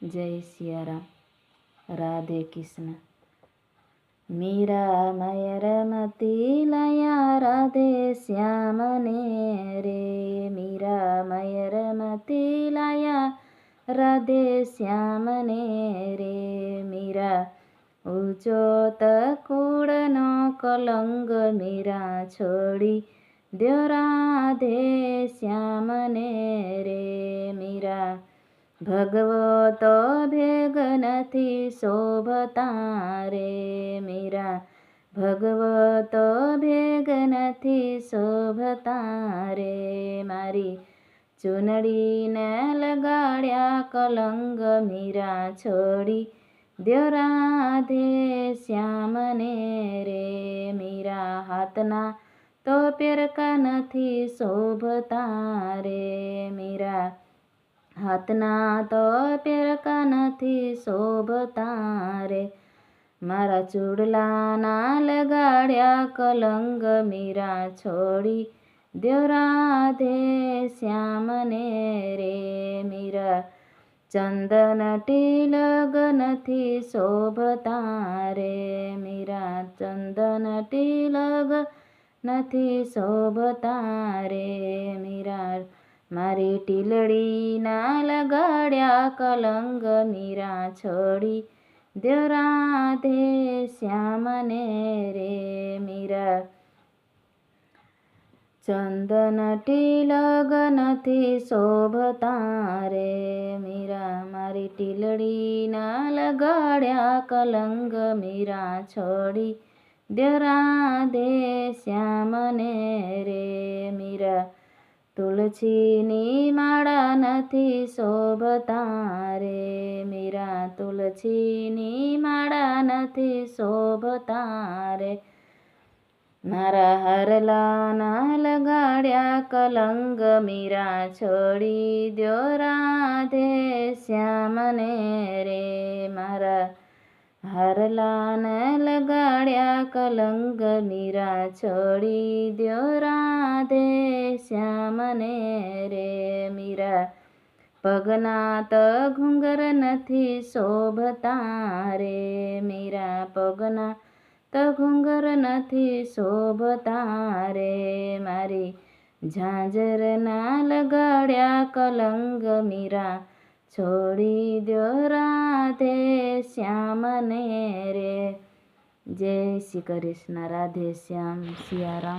જય સિયારામ. રાધે કૃષ્ણ. મીરા મયર મતી લયા રાધે શ્યામને રે. મીરા મયર મતી લયા રાધે શ્યામને રે. મીરા ઊંચો તકુડનો કલંગ મીરા છોડી દ્યો રાધે શ્યામને રે. મીરા ભગવતો ભેગ નથી શોભતા રે. મીરા ભગવતો ભેગ નથી શોભતા રે. મારી ચૂનડીને લગાડ્યા કલંગ મીરા છોડી દ્યો રાધે શ્યામને રે. મીરા હાથના તો પેરકા નથી શોભતા રે. મીરા હાથના તો પેરકા નથી શોભતા રે. મારા ચૂડલાના લગાડ્યા કલંગ મીરા છોડી દ્યો રાધે શ્યામને રે. મીરા ચંદન તિલક નથી શોભતા રે. મીરા ચંદન તિલક નથી શોભતા રે. મીરા મારી ટીલડીના લગાડ્યા કલંગ મીરા છોડી દ્યો રાધે શ્યામને રે. મીરા ચંદન તિલક નથી શોભતા રે. મીરા મારી ટીલડીના લગાડ્યા કલંગ મીરા છોડી દ્યો રાધે શ્યામને રે. મીરા તુલસીની માળા નથી શોભતા રે. મીરા તુલસીની માળા નથી શોભતા રે. મારા હરલાના લગાડ્યા કલંગ મીરા છોડી દ્યો રાધે શ્યામને રે. મારા હરલાને લગાડ્યા કલંગ મીરા છોડી દ્યો રાધે શ્યામને રે. મીરા પગના તો ઘૂંઘર નથી શોભતા રે. મીરા પગના તો ઘૂંઘર નથી શોભતા રે. મારી ઝાંઝરના લગાડ્યા કલંગ મીરા છોડી દ્યો રાધે શ્યામને રે. જય શ્રી કૃષ્ણ. રાધે શ્યામ. સિયારામ.